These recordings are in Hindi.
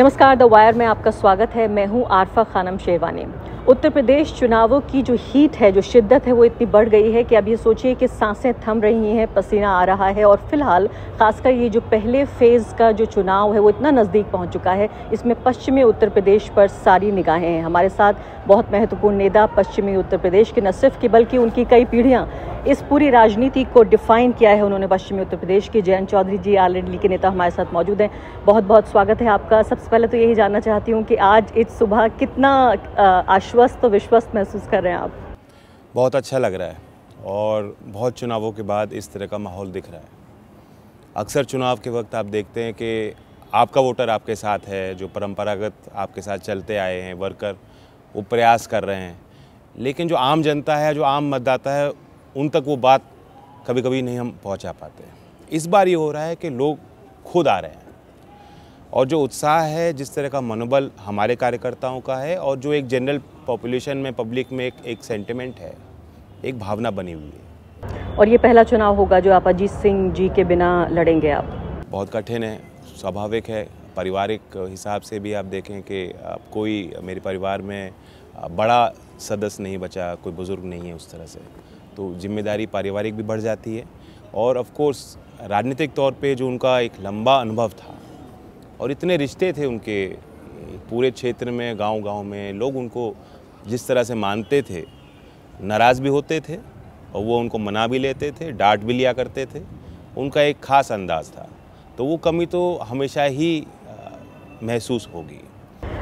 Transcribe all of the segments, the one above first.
नमस्कार, द वायर में आपका स्वागत है। मैं हूं आरफा खानम शेरवानी। उत्तर प्रदेश चुनावों की जो हीट है, जो शिद्दत है, वो इतनी बढ़ गई है कि अब ये सोचिए कि सांसें थम रही हैं, पसीना आ रहा है। और फिलहाल खासकर ये जो पहले फेज़ का जो चुनाव है वो इतना नज़दीक पहुंच चुका है। इसमें पश्चिमी उत्तर प्रदेश पर सारी निगाहें हैं। हमारे साथ बहुत महत्वपूर्ण नेता पश्चिमी उत्तर प्रदेश के न सिर्फ की बल्कि उनकी कई पीढ़ियाँ इस पूरी राजनीति को डिफाइन किया है उन्होंने। पश्चिमी उत्तर प्रदेश के जयंत चौधरी जी आरएलडी के नेता हमारे साथ मौजूद हैं। बहुत बहुत स्वागत है आपका। सबसे पहले तो यही जानना चाहती हूँ कि आज इस सुबह कितना आश्वस्त और विश्वस्त महसूस कर रहे हैं आप? बहुत अच्छा लग रहा है और बहुत चुनावों के बाद इस तरह का माहौल दिख रहा है। अक्सर चुनाव के वक्त आप देखते हैं कि आपका वोटर आपके साथ है, जो परंपरागत आपके साथ चलते आए हैं वर्कर, वो प्रयास कर रहे हैं, लेकिन जो आम जनता है, जो आम मतदाता है, उन तक वो बात कभी कभी नहीं हम पहुंचा पाते। इस बार ये हो रहा है कि लोग खुद आ रहे हैं और जो उत्साह है, जिस तरह का मनोबल हमारे कार्यकर्ताओं का है और जो एक जनरल पॉपुलेशन में, पब्लिक में एक सेंटिमेंट है, एक भावना बनी हुई है। और ये पहला चुनाव होगा जो आप अजीत सिंह जी के बिना लड़ेंगे आप? बहुत कठिन है, स्वाभाविक है। पारिवारिक हिसाब से भी आप देखें कि कोई मेरे परिवार में बड़ा सदस्य नहीं बचा, कोई बुज़ुर्ग नहीं है उस तरह से, तो जिम्मेदारी पारिवारिक भी बढ़ जाती है। और ऑफ कोर्स राजनीतिक तौर पे जो उनका एक लंबा अनुभव था और इतने रिश्ते थे उनके पूरे क्षेत्र में, गांव-गांव में लोग उनको जिस तरह से मानते थे, नाराज़ भी होते थे और वो उनको मना भी लेते थे, डांट भी लिया करते थे। उनका एक ख़ास अंदाज़ था, तो वो कमी तो हमेशा ही महसूस होगी।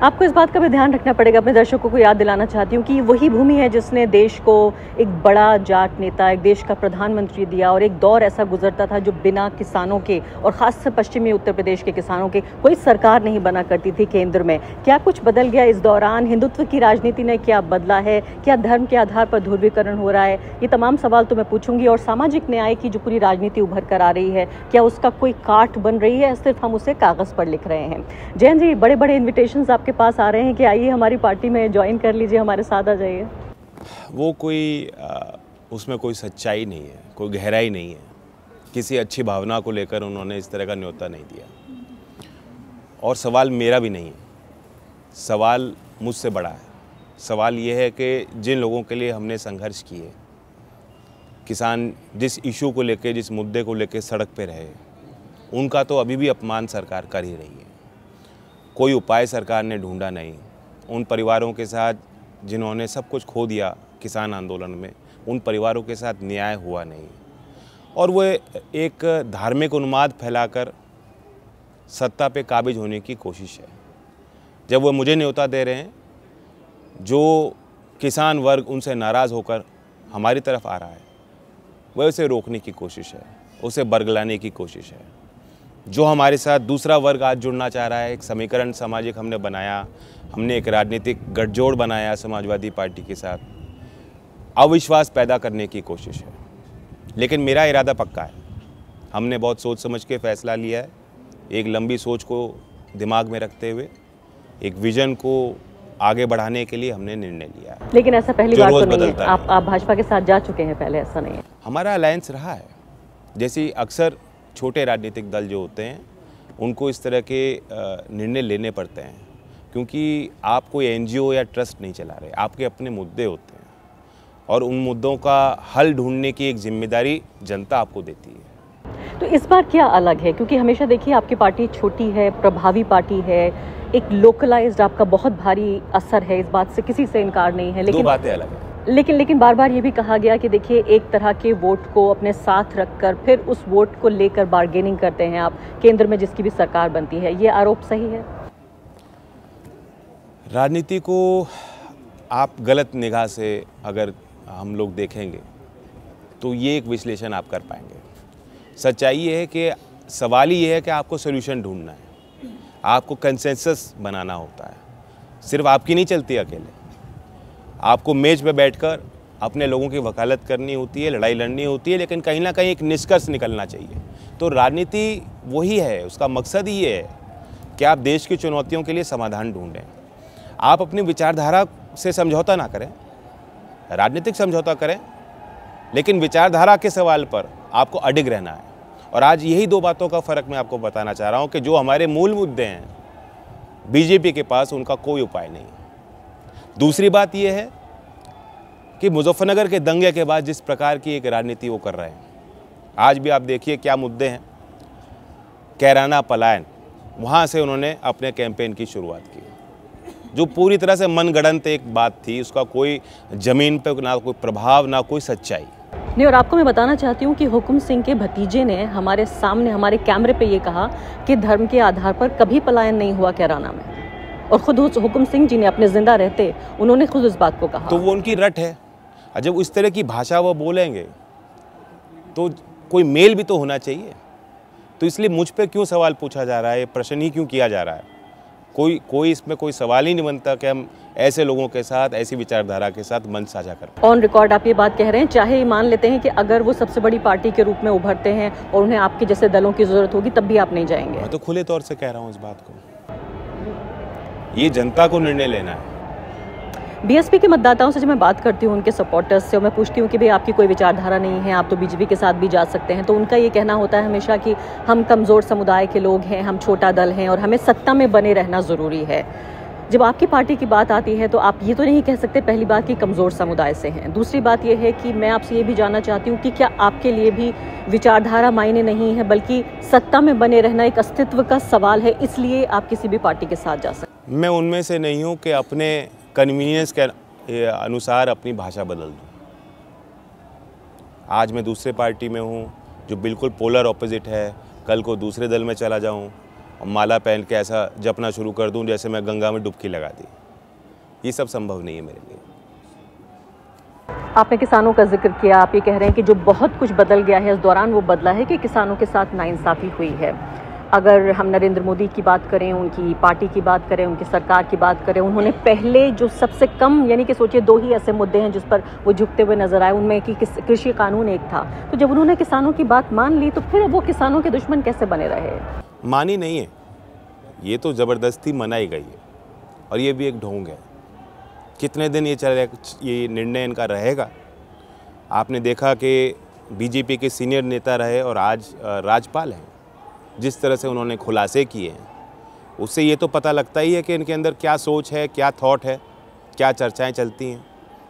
आपको इस बात का भी ध्यान रखना पड़ेगा। अपने दर्शकों को याद दिलाना चाहती हूँ कि वही भूमि है जिसने देश को एक बड़ा जाट नेता, एक देश का प्रधानमंत्री दिया और एक दौर ऐसा गुजरता था जो बिना किसानों के और खासकर पश्चिमी उत्तर प्रदेश के किसानों के कोई सरकार नहीं बना करती थी केंद्र में। क्या कुछ बदल गया इस दौरान? हिंदुत्व की राजनीति ने क्या बदला है? क्या धर्म के आधार पर ध्रुवीकरण हो रहा है? ये तमाम सवाल तो मैं पूछूंगी। और सामाजिक न्याय की जो पूरी राजनीति उभर कर आ रही है, क्या उसका कोई काट बन रही है, सिर्फ हम उसे कागज़ पर लिख रहे हैं? जयंत जी, बड़े बड़े इन्विटेशंस आपके पास आ रहे हैं कि आइए हमारी पार्टी में ज्वाइन कर लीजिए, हमारे साथ आ जाइए। वो कोई उसमें कोई सच्चाई नहीं है, कोई गहराई नहीं है। किसी अच्छी भावना को लेकर उन्होंने इस तरह का न्योता नहीं दिया और सवाल मेरा भी नहीं है, सवाल मुझसे बड़ा है। सवाल ये है कि जिन लोगों के लिए हमने संघर्ष किए, किसान जिस इशू को लेकर, जिस मुद्दे को लेकर सड़क पे रहे, उनका तो अभी भी अपमान सरकार कर ही रही है। कोई उपाय सरकार ने ढूंढा नहीं। उन परिवारों के साथ जिन्होंने सब कुछ खो दिया किसान आंदोलन में, उन परिवारों के साथ न्याय हुआ नहीं। और वो एक धार्मिक उन्माद फैलाकर सत्ता पे काबिज होने की कोशिश है। जब वो मुझे न्योता दे रहे हैं, जो किसान वर्ग उनसे नाराज़ होकर हमारी तरफ आ रहा है, वह उसे रोकने की कोशिश है, उसे बरगलाने की कोशिश है। जो हमारे साथ दूसरा वर्ग आज जुड़ना चाह रहा है, एक समीकरण सामाजिक हमने बनाया, हमने एक राजनीतिक गठजोड़ बनाया समाजवादी पार्टी के साथ, अविश्वास पैदा करने की कोशिश है। लेकिन मेरा इरादा पक्का है। हमने बहुत सोच समझ के फैसला लिया है, एक लंबी सोच को दिमाग में रखते हुए एक विजन को आगे बढ़ाने के लिए हमने निर्णय लिया है। लेकिन ऐसा पहली बार तो नहीं है। आप भाजपा के साथ जा चुके हैं पहले, ऐसा नहीं है? हमारा अलायंस रहा है। जैसे अक्सर छोटे राजनीतिक दल जो होते हैं, उनको इस तरह के निर्णय लेने पड़ते हैं, क्योंकि आप कोई एनजीओ या ट्रस्ट नहीं चला रहे, आपके अपने मुद्दे होते हैं और उन मुद्दों का हल ढूंढने की एक जिम्मेदारी जनता आपको देती है। तो इस बार क्या अलग है? क्योंकि हमेशा देखिए आपकी पार्टी छोटी है, प्रभावी पार्टी है, एक लोकलाइज्ड आपका बहुत भारी असर है, इस बात से किसी से इनकार नहीं है। लेकिन दो बातें अलग है। लेकिन बार बार ये भी कहा गया कि देखिए एक तरह के वोट को अपने साथ रखकर फिर उस वोट को लेकर बार्गेनिंग करते हैं आप केंद्र में जिसकी भी सरकार बनती है। ये आरोप सही है? राजनीति को आप गलत निगाह से अगर हम लोग देखेंगे तो ये एक विश्लेषण आप कर पाएंगे। सच्चाई ये है कि सवाल ही ये है कि आपको सोल्यूशन ढूंढना है, आपको कंसेंसस बनाना होता है। सिर्फ आपकी नहीं चलती अकेले, आपको मेज पे बैठकर अपने लोगों की वकालत करनी होती है, लड़ाई लड़नी होती है, लेकिन कहीं ना कहीं एक निष्कर्ष निकलना चाहिए। तो राजनीति वही है, उसका मकसद ही ये है कि आप देश की चुनौतियों के लिए समाधान ढूंढें। आप अपनी विचारधारा से समझौता ना करें, राजनीतिक समझौता करें, लेकिन विचारधारा के सवाल पर आपको अडिग रहना है। और आज यही दो बातों का फ़र्क मैं आपको बताना चाह रहा हूँ कि जो हमारे मूल मुद्दे हैं, बीजेपी के पास उनका कोई उपाय नहीं। दूसरी बात यह है कि मुजफ्फरनगर के दंगे के बाद जिस प्रकार की एक राजनीति वो कर रहे हैं, आज भी आप देखिए क्या मुद्दे हैं। कैराना पलायन, वहाँ से उन्होंने अपने कैंपेन की शुरुआत की, जो पूरी तरह से मनगढ़ंत एक बात थी, उसका कोई ज़मीन पे ना कोई प्रभाव ना कोई सच्चाई। नहीं, और आपको मैं बताना चाहती हूँ कि हुकुम सिंह के भतीजे ने हमारे सामने हमारे कैमरे पे ये कहा कि धर्म के आधार पर कभी पलायन नहीं हुआ कैराना में, और खुद हुकुम सिंह जी ने अपने जिंदा रहते उन्होंने खुद इस बात को कहा। तो वो उनकी रट है, और जब इस तरह की भाषा वो बोलेंगे तो कोई मेल भी तो होना चाहिए। तो इसलिए मुझ पे क्यों सवाल पूछा जा रहा है, प्रश्न ही क्यों किया जा रहा है? कोई इसमें कोई सवाल ही नहीं बनता कि हम ऐसे लोगों के साथ, ऐसी विचारधारा के साथ मंच साझा करें। ऑन रिकॉर्ड आप ये बात कह रहे हैं, चाहे मान लेते हैं कि अगर वो सबसे बड़ी पार्टी के रूप में उभरते हैं और उन्हें आपके जैसे दलों की जरूरत होगी, तब भी आप नहीं जाएंगे? मैं तो खुले तौर से कह रहा हूँ इस बात को। ये जनता को निर्णय लेना है। बीएसपी के मतदाताओं से जब मैं बात करती हूँ, उनके सपोर्टर्स से, और मैं पूछती हूँ कि भाई आपकी कोई विचारधारा नहीं है, आप तो बीजेपी के साथ भी जा सकते हैं, तो उनका ये कहना होता है हमेशा कि हम कमज़ोर समुदाय के लोग हैं, हम छोटा दल हैं और हमें सत्ता में बने रहना ज़रूरी है। जब आपकी पार्टी की बात आती है तो आप ये तो नहीं कह सकते पहली बात कि कमज़ोर समुदाय से हैं। दूसरी बात ये है कि मैं आपसे ये भी जानना चाहती हूँ कि क्या आपके लिए भी विचारधारा मायने नहीं है, बल्कि सत्ता में बने रहना एक अस्तित्व का सवाल है, इसलिए आप किसी भी पार्टी के साथ जा सकते? मैं उनमें से नहीं हूँ कि अपने कन्वीनियंस के अनुसार अपनी भाषा बदल दूँ। आज मैं दूसरे पार्टी में हूँ जो बिल्कुल पोलर ऑपोजिट है, कल को दूसरे दल में चला जाऊँ और माला पहन के ऐसा जपना शुरू कर दूँ जैसे मैं गंगा में डुबकी लगा दी। ये सब संभव नहीं है मेरे लिए। आपने किसानों का जिक्र किया, आप ये कह रहे हैं कि जो बहुत कुछ बदल गया है इस दौरान वो बदला है कि किसानों के साथ नाइंसाफ़ी हुई है। अगर हम नरेंद्र मोदी की बात करें, उनकी पार्टी की बात करें, उनकी सरकार की बात करें, उन्होंने पहले जो सबसे कम, यानी कि सोचिए 2 ही ऐसे मुद्दे हैं जिस पर वो झुकते हुए नजर आए, उनमें कि कृषि कानून एक था। तो जब उन्होंने किसानों की बात मान ली तो फिर वो किसानों के दुश्मन कैसे बने रहे? मानी नहीं है, ये तो ज़बरदस्ती मनाई गई है और ये भी एक ढोंग है। कितने दिन ये ये निर्णय इनका रहेगा? आपने देखा कि बीजेपी के सीनियर नेता रहे और आज राज्यपाल हैं, जिस तरह से उन्होंने खुलासे किए हैं उससे ये तो पता लगता ही है कि इनके अंदर क्या सोच है, क्या थॉट है, क्या चर्चाएं चलती हैं।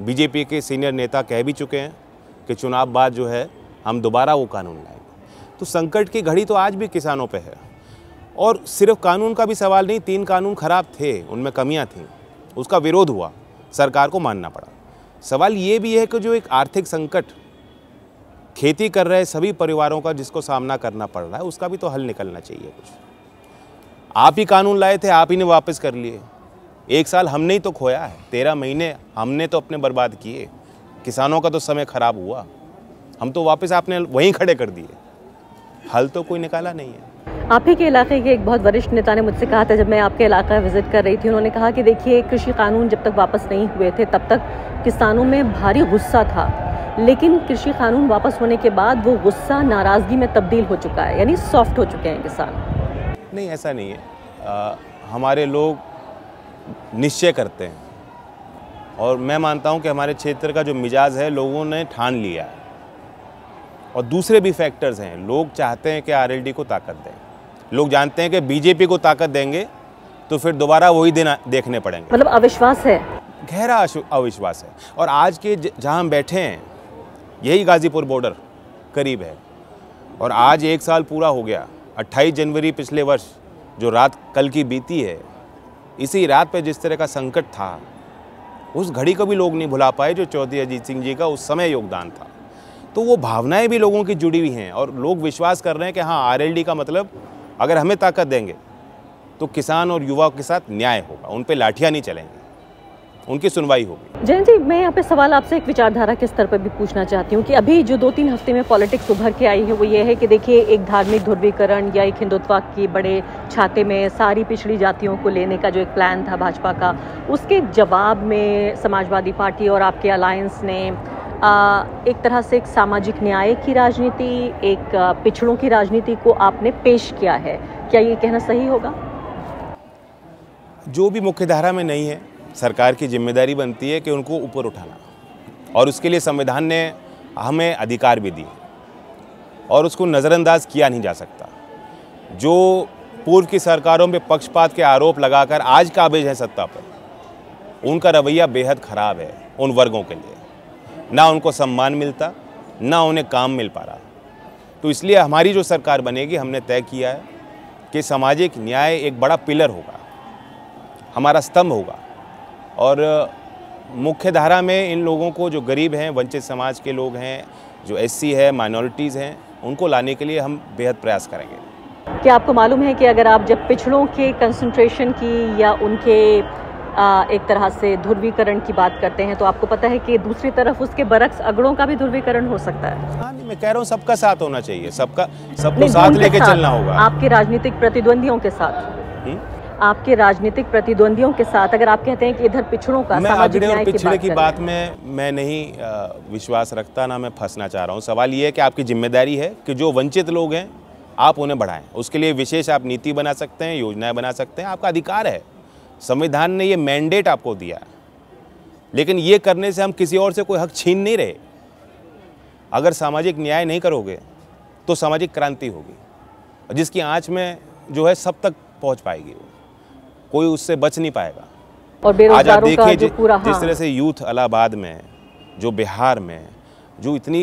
बीजेपी के सीनियर नेता कह भी चुके हैं कि चुनाव बाद जो है हम दोबारा वो कानून लाएंगे। तो संकट की घड़ी तो आज भी किसानों पे है, और सिर्फ कानून का भी सवाल नहीं, 3 कानून खराब थे, उनमें कमियां थीं, उसका विरोध हुआ, सरकार को मानना पड़ा। सवाल ये भी है कि जो एक आर्थिक संकट खेती कर रहे सभी परिवारों का जिसको सामना करना पड़ रहा है, उसका भी तो हल निकलना चाहिए कुछ। आप ही कानून लाए थे, आप ही ने वापस कर लिए। 1 साल हमने ही तो खोया है, 13 महीने हमने तो अपने बर्बाद किए। किसानों का तो समय खराब हुआ, हम तो वापस आपने वहीं खड़े कर दिए। हल तो कोई निकाला नहीं है। आप ही के इलाके के एक बहुत वरिष्ठ नेता ने मुझसे कहा था, जब मैं आपके इलाका विजिट कर रही थी, उन्होंने कहा कि देखिए कृषि कानून जब तक वापस नहीं हुए थे तब तक किसानों में भारी गुस्सा था, लेकिन कृषि कानून वापस होने के बाद वो गुस्सा नाराज़गी में तब्दील हो चुका है, यानी सॉफ्ट हो चुके हैं किसान। नहीं, ऐसा नहीं है। हमारे लोग निश्चय करते हैं और मैं मानता हूं कि हमारे क्षेत्र का जो मिजाज है लोगों ने ठान लिया है। और दूसरे भी फैक्टर्स हैं, लोग चाहते हैं कि आरएलडी को ताकत दें। लोग जानते हैं कि बीजेपी को ताकत देंगे तो फिर दोबारा वही दिन देखने पड़ेंगे। मतलब अविश्वास है, गहरा अविश्वास है। और आज के जहां हम बैठे हैं यही गाजीपुर बॉर्डर करीब है, और आज 1 साल पूरा हो गया। 28 जनवरी पिछले वर्ष जो रात कल की बीती है, इसी रात पे जिस तरह का संकट था, उस घड़ी को भी लोग नहीं भुला पाए जो चौधरी अजीत सिंह जी का उस समय योगदान था। तो वो भावनाएं भी लोगों की जुड़ी हुई हैं और लोग विश्वास कर रहे हैं कि हाँ, आरएलडी का मतलब अगर हमें ताकत देंगे तो किसान और युवाओं के साथ न्याय होगा, उन पे लाठियाँ नहीं चलेंगी, उनकी सुनवाई होगी। जयंत जी, मैं यहाँ पे सवाल आपसे एक विचारधारा के स्तर पर भी पूछना चाहती हूँ कि अभी जो 2-3 हफ्ते में पॉलिटिक्स उभर के आई है वो ये है कि देखिए एक धार्मिक ध्रुवीकरण या एक हिंदुत्व की बड़े छाते में सारी पिछड़ी जातियों को लेने का जो एक प्लान था भाजपा का, उसके जवाब में समाजवादी पार्टी और आपके अलायंस ने एक तरह से एक सामाजिक न्याय की राजनीति, एक पिछड़ों की राजनीति को आपने पेश किया है। क्या ये कहना सही होगा? जो भी मुख्यधारा में नहीं है, सरकार की जिम्मेदारी बनती है कि उनको ऊपर उठाना, और उसके लिए संविधान ने हमें अधिकार भी दिए और उसको नज़रअंदाज किया नहीं जा सकता। जो पूर्व की सरकारों में पक्षपात के आरोप लगाकर आज काबिज हैं सत्ता पर, उनका रवैया बेहद ख़राब है उन वर्गों के लिए। ना उनको सम्मान मिलता, ना उन्हें काम मिल पा रहा। तो इसलिए हमारी जो सरकार बनेगी, हमने तय किया है कि सामाजिक न्याय एक बड़ा पिलर होगा, हमारा स्तंभ होगा। और मुख्य धारा में इन लोगों को, जो गरीब हैं, वंचित समाज के लोग हैं, जो एससी है, माइनॉरिटीज़ हैं, उनको लाने के लिए हम बेहद प्रयास करेंगे। क्या आपको मालूम है कि अगर आप जब पिछड़ों के कंसंट्रेशन की या उनके एक तरह से ध्रुवीकरण की बात करते हैं, तो आपको पता है कि दूसरी तरफ उसके बरक्स अगड़ों का भी ध्रुवीकरण हो सकता है। हाँ, नहीं, मैं कह रहा हूँ सबका साथ होना चाहिए, सबको साथ लेके चलना होगा। आपके राजनीतिक प्रतिद्वंदियों के साथ, आपके राजनीतिक प्रतिद्वंदियों के साथ अगर आप कहते हैं कि इधर पिछड़ों का, मैं अगड़े और पिछड़े की बात में मैं नहीं विश्वास रखता, ना मैं फंसना चाह रहा हूँ। सवाल ये है कि आपकी जिम्मेदारी है कि जो वंचित लोग हैं आप उन्हें बढ़ाएं। उसके लिए विशेष आप नीति बना सकते हैं, योजनाएं बना सकते हैं, आपका अधिकार है। संविधान ने ये मैंडेट आपको दिया, लेकिन ये करने से हम किसी और से कोई हक छीन नहीं रहे। अगर सामाजिक न्याय नहीं करोगे तो सामाजिक क्रांति होगी, जिसकी आंच में जो है सब तक पहुंच पाएगी, कोई उससे बच नहीं पाएगा। और बेरोजगारों का जो पूरा, जिस तरह से यूथ इलाहाबाद में, जो बिहार में, जो इतनी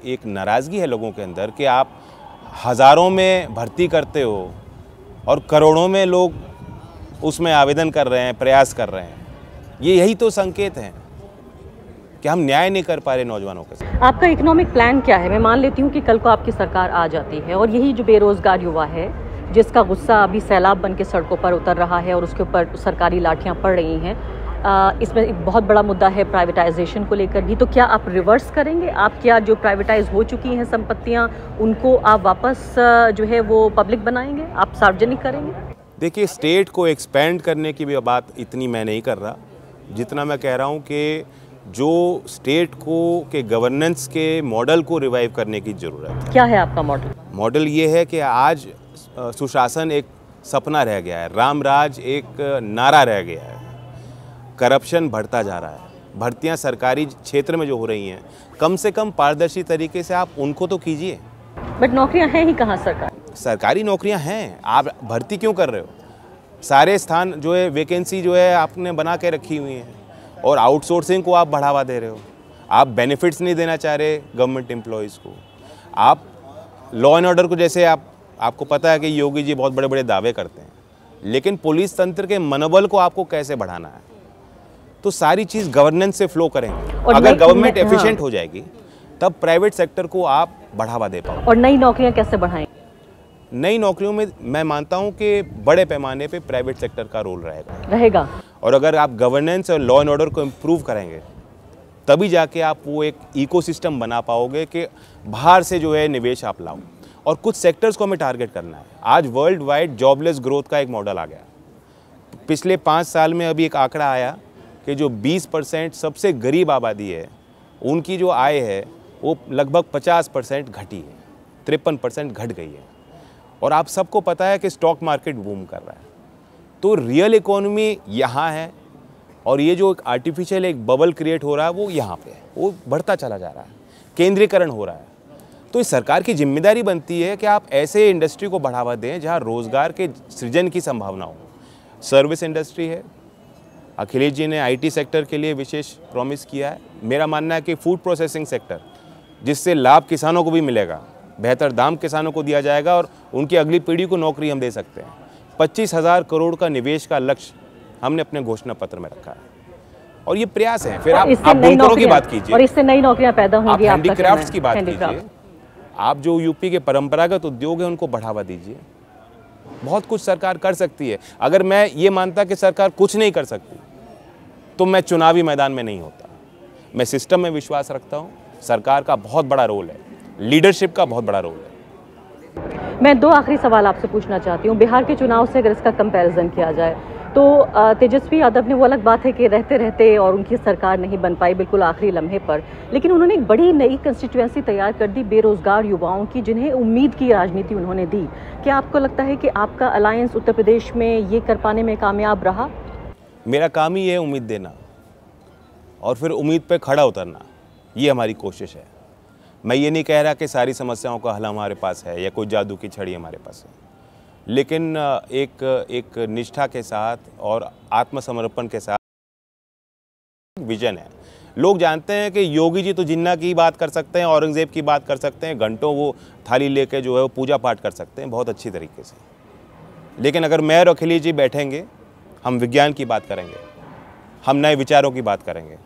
एक नाराज़गी है लोगों के अंदर कि आप हज़ारों में भर्ती करते हो और करोड़ों में लोग उसमें आवेदन कर रहे हैं, प्रयास कर रहे हैं। यही तो संकेत हैं कि हम न्याय नहीं कर पा रहे नौजवानों के साथ। आपका इकोनॉमिक प्लान क्या है? मैं मान लेती हूँ कि कल को आपकी सरकार आ जाती है और यही जो बेरोजगार युवा है, जिसका गुस्सा अभी सैलाब बन के सड़कों पर उतर रहा है और उसके ऊपर सरकारी लाठियाँ पड़ रही हैं, इसमें एक बहुत बड़ा मुद्दा है प्राइवेटाइजेशन को लेकर भी। तो क्या आप रिवर्स करेंगे? आप क्या जो प्राइवेटाइज हो चुकी हैं संपत्तियां, उनको आप वापस जो है वो पब्लिक बनाएंगे, आप सार्वजनिक करेंगे? देखिए, स्टेट को एक्सपेंड करने की भी बात इतनी मैं नहीं कर रहा, जितना मैं कह रहा हूँ कि जो स्टेट को के गवर्नेंस के मॉडल को रिवाइव करने की ज़रूरत है। क्या है आपका मॉडल? मॉडल ये है कि आज सुशासन एक सपना रह गया है, राम राज एक नारा रह गया है, करप्शन बढ़ता जा रहा है। भर्तियां सरकारी क्षेत्र में जो हो रही हैं, कम से कम पारदर्शी तरीके से आप उनको तो कीजिए। बट नौकरियां हैं ही कहाँ सरकारी नौकरियां हैं, आप भर्ती क्यों कर रहे हो? सारे स्थान जो है, वैकेंसी जो है आपने बना के रखी हुई हैं, और आउटसोर्सिंग को आप बढ़ावा दे रहे हो। आप बेनिफिट्स नहीं देना चाह रहे गवर्नमेंट एम्प्लॉयज़ को। आप लॉ एंड ऑर्डर को, जैसे आपको पता है कि योगी जी बहुत बड़े बड़े दावे करते हैं, लेकिन पुलिस तंत्र के मनोबल को आपको कैसे बढ़ाना है? तो सारी चीज़ गवर्नेंस से फ्लो करेंगे। अगर गवर्नमेंट एफिशिएंट हो जाएगी, तब प्राइवेट सेक्टर को आप बढ़ावा दे पाओगे। और नई नौकरियां कैसे बढ़ाएं? नई नौकरियों में मैं मानता हूं कि बड़े पैमाने पे प्राइवेट सेक्टर का रोल रहेगा। और अगर आप गवर्नेंस और लॉ एंड ऑर्डर को इम्प्रूव करेंगे, तभी जाके आप वो एक इकोसिस्टम बना पाओगे कि बाहर से जो है निवेश आप लाओ। और कुछ सेक्टर्स को हमें टारगेट करना है। आज वर्ल्ड वाइड जॉबलेस ग्रोथ का एक मॉडल आ गया। पिछले 5 साल में अभी एक आंकड़ा आया कि जो 20% सबसे गरीब आबादी है, उनकी जो आय है वो लगभग 50% घटी है, 53% घट गई है। और आप सबको पता है कि स्टॉक मार्केट बूम कर रहा है। तो रियल इकोनॉमी यहाँ है, और ये जो एक आर्टिफिशियल एक बबल क्रिएट हो रहा है वो यहाँ पे है, वो बढ़ता चला जा रहा है, केंद्रीकरण हो रहा है। तो इस सरकार की जिम्मेदारी बनती है कि आप ऐसे इंडस्ट्री को बढ़ावा दें जहाँ रोज़गार के सृजन की संभावना हो। सर्विस इंडस्ट्री है, अखिलेश जी ने आईटी सेक्टर के लिए विशेष प्रॉमिस किया है। मेरा मानना है कि फूड प्रोसेसिंग सेक्टर, जिससे लाभ किसानों को भी मिलेगा, बेहतर दाम किसानों को दिया जाएगा और उनकी अगली पीढ़ी को नौकरी हम दे सकते हैं। 25,000 करोड़ का निवेश का लक्ष्य हमने अपने घोषणा पत्र में रखा है, और ये प्रयास है। फिर आप बुनकरों की बात कीजिए, और इससे नई नौकरियां पैदा होंगी। आप हैंडीक्राफ्ट्स की बात कीजिए, आप जो यूपी के परंपरागत उद्योग है उनको बढ़ावा दीजिए। बहुत कुछ सरकार कर सकती है। अगर मैं ये मानता कि सरकार कुछ नहीं कर सकती, तो मैं चुनावी मैदान में नहीं होता। मैं सिस्टम में विश्वास रखता हूँ। सरकार का बहुत बड़ा रोल है, लीडरशिप का बहुत बड़ा रोल है। मैं 2 आखिरी सवाल आपसे पूछना चाहती हूँ। बिहार के चुनाव से अगर इसका कंपैरिजन किया जाए तो तेजस्वी यादव ने, वो अलग बात है कि रहते रहते और उनकी सरकार नहीं बन पाई बिल्कुल आखिरी लम्हे पर, लेकिन उन्होंने एक बड़ी नई कंस्टिट्यूएंसी तैयार कर दी बेरोजगार युवाओं की, जिन्हें उम्मीद की राजनीति उन्होंने दी। क्या आपको लगता है कि आपका अलायंस उत्तर प्रदेश में ये कर पाने में कामयाब रहा? मेरा काम ही है उम्मीद देना और फिर उम्मीद पे खड़ा उतरना, ये हमारी कोशिश है। मैं ये नहीं कह रहा कि सारी समस्याओं का हल हमारे पास है या कोई जादू की छड़ी हमारे पास है। लेकिन एक निष्ठा के साथ और आत्मसमर्पण के साथ विजन है। लोग जानते हैं कि योगी जी तो जिन्ना की बात कर सकते हैं, औरंगज़ेब की बात कर सकते हैं, घंटों वो थाली लेके जो है वो पूजा पाठ कर सकते हैं बहुत अच्छी तरीके से। लेकिन अगर मैं और अखिलेश जी बैठेंगे, हम विज्ञान की बात करेंगे, हम नए विचारों की बात करेंगे,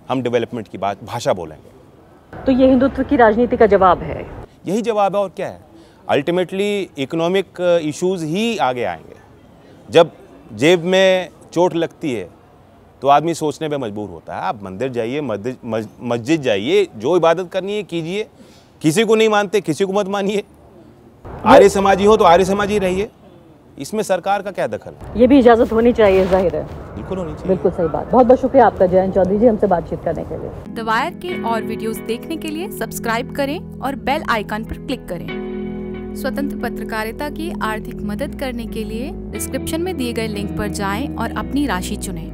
हम डेवलपमेंट की भाषा बोलेंगे। तो ये हिंदुत्व की राजनीति का जवाब है? यही जवाब है और क्या है। अल्टीमेटली इकोनॉमिक इश्यूज़ ही आगे आएंगे। जब जेब में चोट लगती है तो आदमी सोचने पे मजबूर होता है। आप मंदिर जाइए, मस्जिद जाइए, जो इबादत करनी है कीजिए, किसी को नहीं मानते किसी को मत मानिए, आर्य समाजी हो तो आर्य समाजी रहिए, इसमें सरकार का क्या दखल है? ये भी इजाजत होनी चाहिए, जाहिर है। बिल्कुल होनी चाहिए। बिल्कुल सही बात। बहुत बहुत शुक्रिया आपका जयंत चौधरी जी, हमसे बातचीत करने के लिए। द वायर के और वीडियोस देखने के लिए सब्सक्राइब करें और बेल आइकन पर क्लिक करें। स्वतंत्र पत्रकारिता की आर्थिक मदद करने के लिए डिस्क्रिप्शन में दिए गए लिंक पर जाएं और अपनी राशि चुनें।